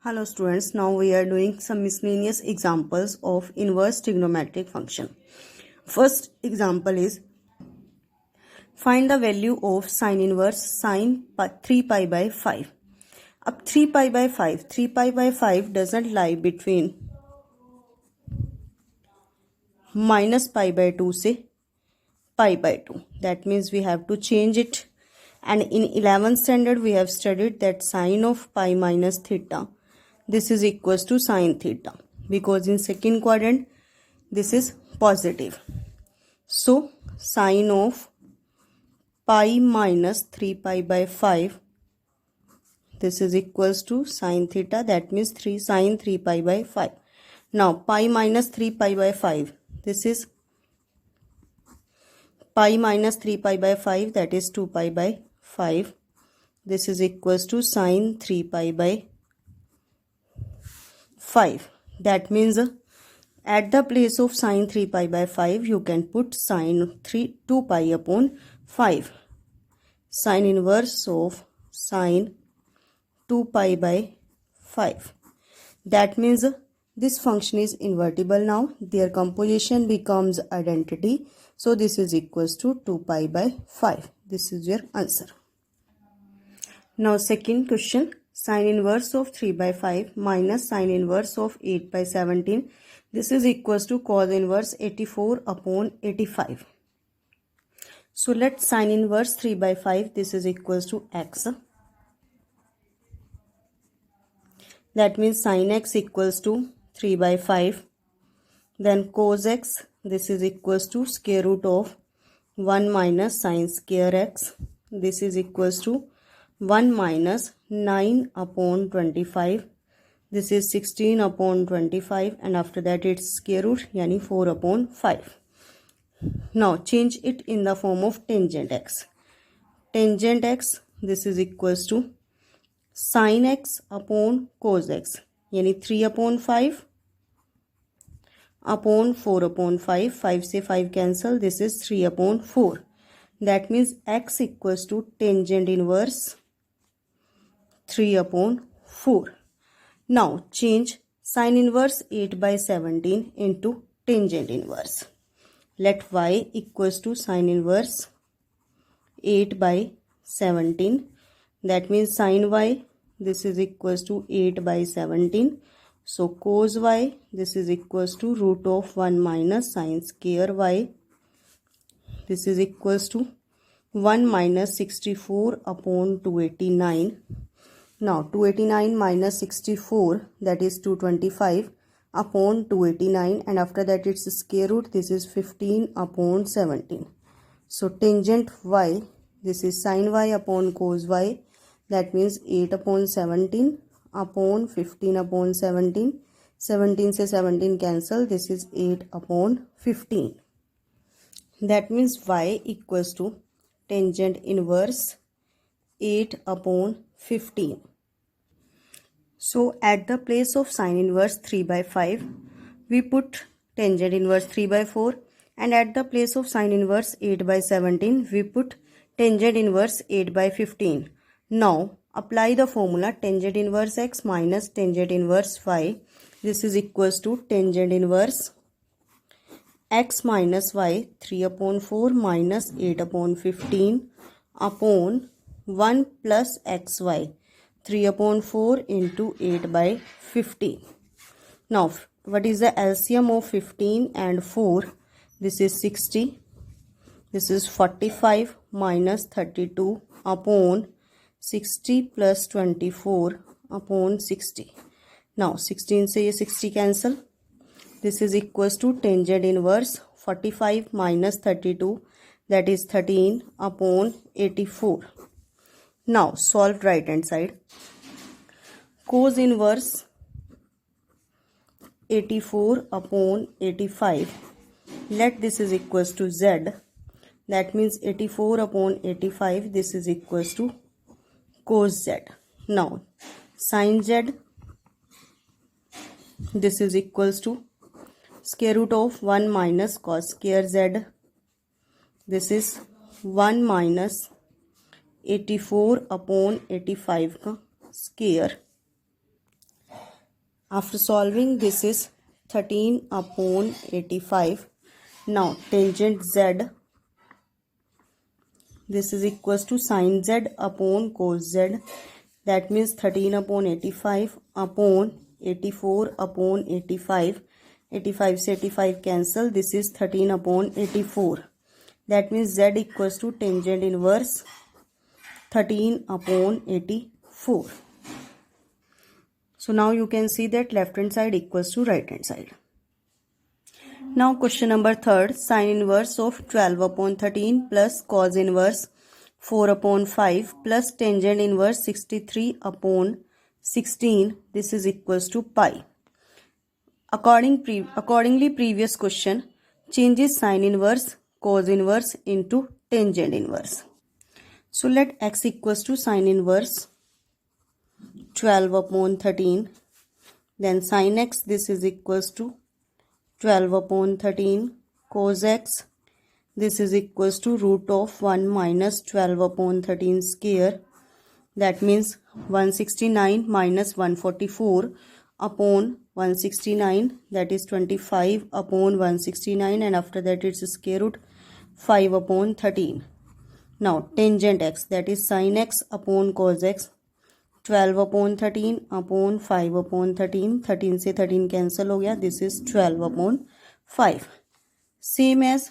Hello students, now we are doing some miscellaneous examples of inverse trigonometric function. First example is find the value of sine inverse sine 3 pi by 5. अब 3 pi by 5 doesn't lie between minus pi by 2 से pi by 2. That means we have to change it. And in 11th standard we have studied that sine of pi minus theta, this is equals to sine theta, because in second quadrant this is positive. So sine of pi minus 3 pi by 5, this is equals to sine theta, that means 3 sine 3 pi by 5. Now pi minus 3 pi by 5, this is pi minus 3 pi by 5, that is 2 pi by 5. This is equals to sine 3 pi by 5. That means at the place of sine 3 pi by 5 you can put sine 2 pi upon 5. Sine inverse of sine 2 pi by 5. That means this function is invertible now. Their composition becomes identity. So this is equals to 2 pi by 5. This is your answer. Now second question. Sine inverse of 3 by 5 minus sine inverse of 8 by 17. This is equals to cos inverse 84 upon 85. So let sine inverse 3 by 5. This is equals to x. That means sin x equals to 3 by 5. Then cos x, this is equals to square root of 1 minus sin square x. This is equals to 1 minus 9 upon 25. This is 16 upon 25, and after that it's square root, yani 4 upon 5. Now change it in the form of tangent x. Tangent x, this is equals to sin x upon cos x, yani 3 upon 5 upon 4 upon 5. 5 से 5 cancel, this is 3 upon 4. That means x equals to tangent inverse 3 upon 4. Now change sin inverse 8 by 17 into tangent inverse. Let y equals to sin inverse 8 by 17. That means sin y, this is equals to 8 by 17. So cos y, this is equals to root of 1 minus sin square y. This is equals to 1 minus 64 upon 289. Now 289 minus 64, that is 225 upon 289, and after that it's square root, this is 15 upon 17. So tangent y, this is sin y upon cos y, that means 8 upon 17 upon 15 upon 17. 17 से 17 cancel, this is 8 upon 15. That means y equals to tangent inverse 8 upon 15. So at the place of sine inverse 3 by 5, we put tangent inverse 3 by 4, and at the place of sine inverse 8 by 17, we put tangent inverse 8 by 15. Now apply the formula tangent inverse x minus tangent inverse y. This is equals to tangent inverse x minus y 3 upon 4 minus 8 upon 15 upon 1 plus xy 3 upon 4 into 8 by 15. Now what is the LCM of 15 and 4? This is 60. This is 45 minus 32 upon 60 plus 24 upon 60. Now 16 से ये 60 cancel. This is equals to tangent inverse 45 minus 32, that is 13 upon 84. Now solve right hand side. Cos inverse 84 upon 85. Let this is equals to z. That means 84 upon 85. This is equals to cos z. Now sin z, this is equals to square root of 1 minus cos square z. This is 1 minus 84 upon 85 का square. After solving, this is 13 upon 85. Now tangent z, this is equals to sin z upon cos z. That means 13 upon 85 upon 84 upon 85. 85 से 85 cancel. This is 13 upon 84. That means z equals to tangent inverse 13 upon 84. So now you can see that left hand side equals to right hand side. Now question number 3rd, sin inverse of 12 upon 13 plus cos inverse 4 upon 5 plus tangent inverse 63 upon 16. This is equals to pi. Accordingly, previous question changes sin inverse, cos inverse into tangent inverse. So let x equals to sin inverse 12 upon 13. Then sin x, this is equals to 12 upon 13. Cos x, this is equals to root of 1 minus 12 upon 13 square. That means 169 minus 144 upon 169, that is 25 upon 169, and after that it's square root 5 upon 13. Now tangent x, that is sin x upon cos x, 12 upon 13 upon 5 upon 13. 13 से 13 cancel हो गया. This is 12 upon 5. Same as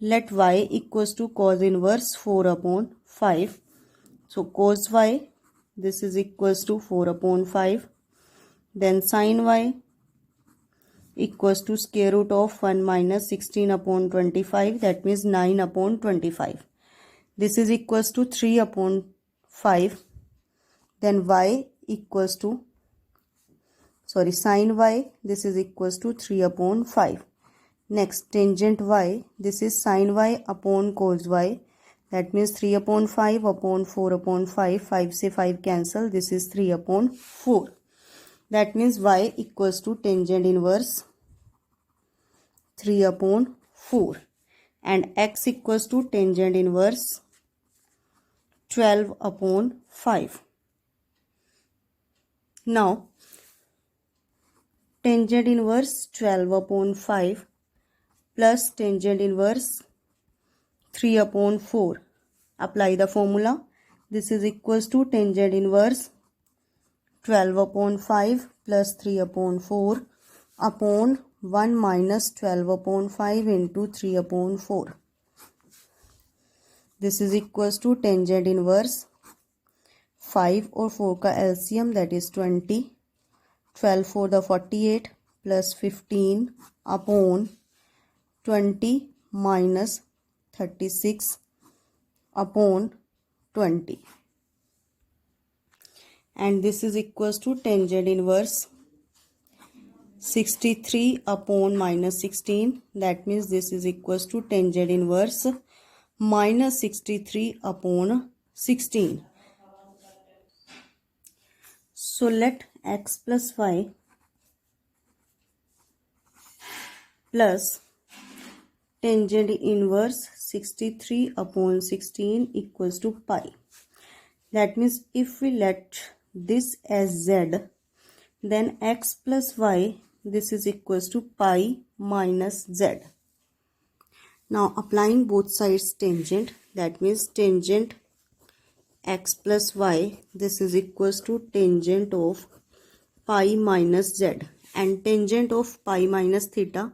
let y equals to cos inverse 4 upon 5. So cos y, this is equals to 4 upon 5. Then sin y equals to square root of 1 minus 16 upon 25. That means 9 upon 25. This is equals to 3 upon 5. Then y equals to, sin y, this is equals to 3 upon 5. Next, tangent y, this is sin y upon cos y. That means 3 upon 5 upon 4 upon 5. 5 से 5 cancel. This is 3 upon 4. That means y equals to tangent inverse 3 upon 4. And x equals to tangent inverse 12 upon 5. Now, tangent inverse 12 upon 5 plus tangent inverse 3 upon 4. Apply the formula. This is equals to tangent inverse 12 upon 5 plus 3 upon 4 upon 1 minus 12 upon 5 into 3 upon 4. This is equals to tangent inverse 5 और 4 का LCM, that is 20. 12 for the 48 plus 15 upon 20 minus 36 upon 20. And this is equals to tangent inverse 63 upon minus 16. That means this is equals to tangent inverse minus 63 upon 16. So let x plus y plus tangent inverse 63 upon 16 equals to pi. That means if we let this as z, then x plus y, this is equals to pi minus z. Now applying both sides tangent, that means tangent x plus y, this is equals to tangent of pi minus z, and tangent of pi minus theta,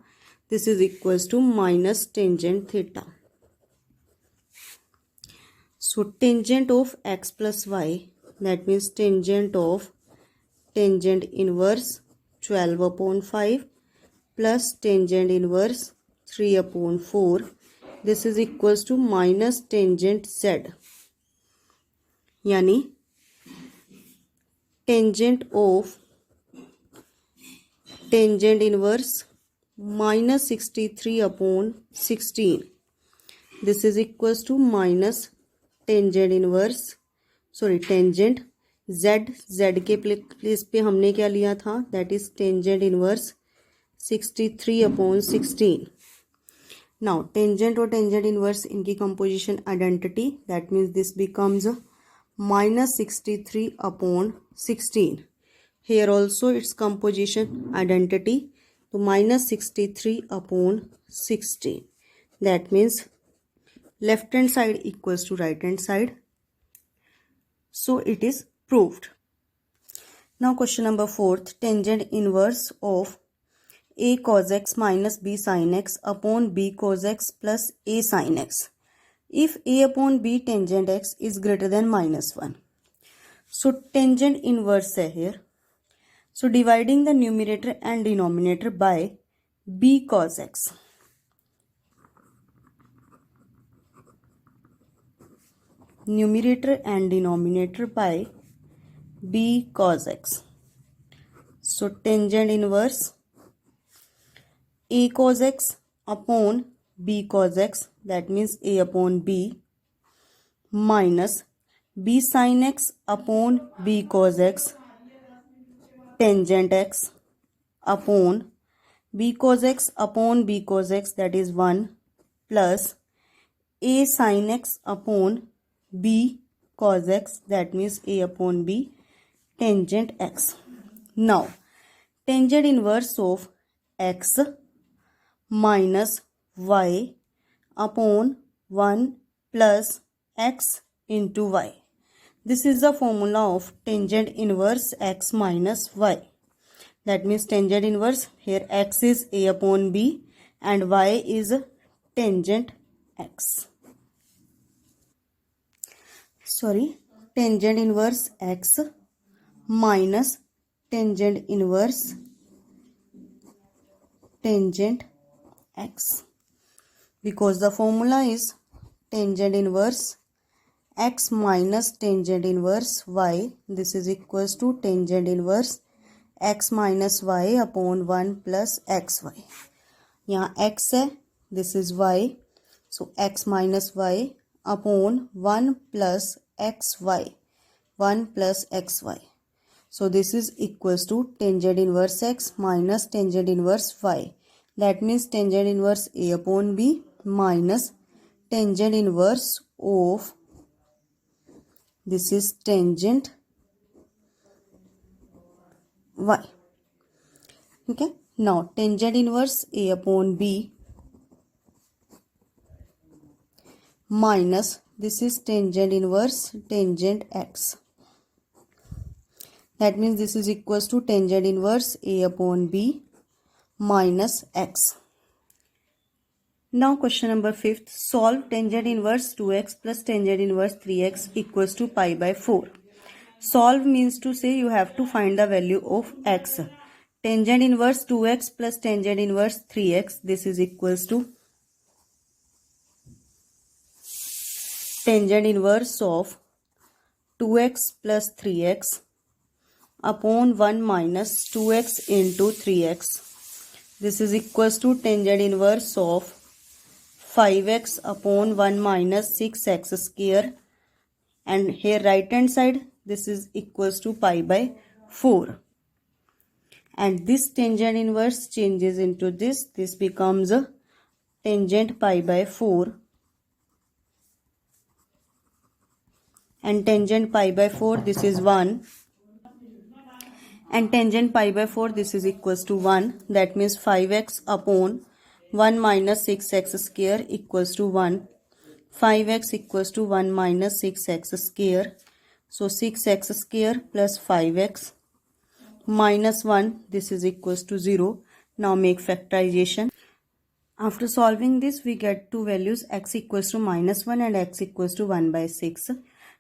this is equals to minus tangent theta. So tangent of x plus y, that means tangent of tangent inverse 12 upon 5 plus tangent inverse 3 upon 4. This is equals to minus tangent z. यानी tangent of tangent inverse minus 63 upon 16. This is equals to minus tangent inverse, tangent z के place पे हमने क्या लिया था, that is tangent inverse 63 upon 16. Now tangent और tangent inverse इनकी composition identity, that means this becomes minus 63 upon 16. Here also its composition identity. So minus 63 upon 16. That means left hand side equals to right hand side. So it is proved. Now question number 4th. Tangent inverse of a cos x minus b sin x upon b cos x plus a sin x. If a upon b tangent x is greater than minus 1. So tangent inverse है here. So dividing the numerator and denominator by b cos x. Numerator and denominator by b cos x. So tangent inverse a cos x upon b cos x, that means a upon b, minus b sin x upon b cos x tangent x upon b cos x upon b cos x, that is 1, plus a sin x upon b cos x, that means a upon b tangent x. Now tangent inverse of x minus y upon 1 plus x into y. This is the formula of tangent inverse x minus y. That means tangent inverse, here x is a upon b and y is tangent x. Tangent inverse x minus tangent inverse tangent x, because the formula is tangent inverse x minus tangent inverse y. This is equals to tangent inverse x minus y upon 1 plus xy. यहाँ x है, this is y, so x minus y upon 1 plus xy, 1 plus xy. So this is equals to tangent inverse x minus tangent inverse y. That means tangent inverse a upon b minus tangent inverse of, this is tangent y. Okay. Now tangent inverse a upon b minus, this is tangent inverse tangent x. That means this is equals to tangent inverse a upon b minus x. Now question number 5th. Solve tangent inverse 2x plus tangent inverse 3x equals to pi by 4. Solve means to say you have to find the value of x. Tangent inverse 2x plus tangent inverse 3x, this is equals to tangent inverse of 2x plus 3x upon 1 minus 2x into 3x. This is equals to tangent inverse of 5x upon 1 minus 6x square, and here right hand side this is equals to pi by 4, and this tangent inverse changes into this becomes a tangent pi by 4, and tangent pi by 4 this is 1, and tangent pi by 4 this is equals to 1. That means 5x upon 1 minus 6x square equals to 1. 5x equals to 1 minus 6x square. So 6x square plus 5x minus 1, this is equals to 0. Now make factorization. After solving this we get two values, x equals to minus 1 and x equals to 1 by 6.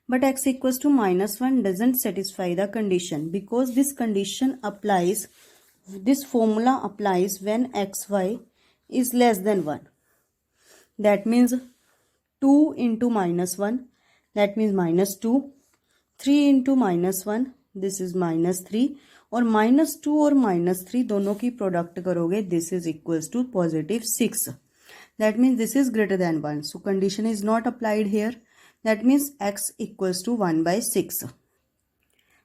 But x equals to minus 1 doesn't satisfy the condition, because this condition applies, this formula applies when xy is less than 1. That means 2 into minus 1, that means minus 2. 3 into minus 1, this is minus 3. और minus 2 और minus 3 दोनों की product करोगे, this is equals to positive 6. That means this is greater than 1. So condition is not applied here. That means x equals to 1 by 6.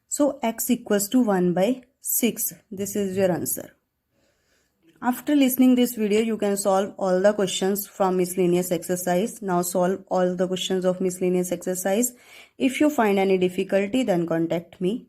So x equals to 1 by 6. This is your answer. After listening this video, you can solve all the questions from miscellaneous exercise. Now solve all the questions of miscellaneous exercise. If you find any difficulty, then contact me.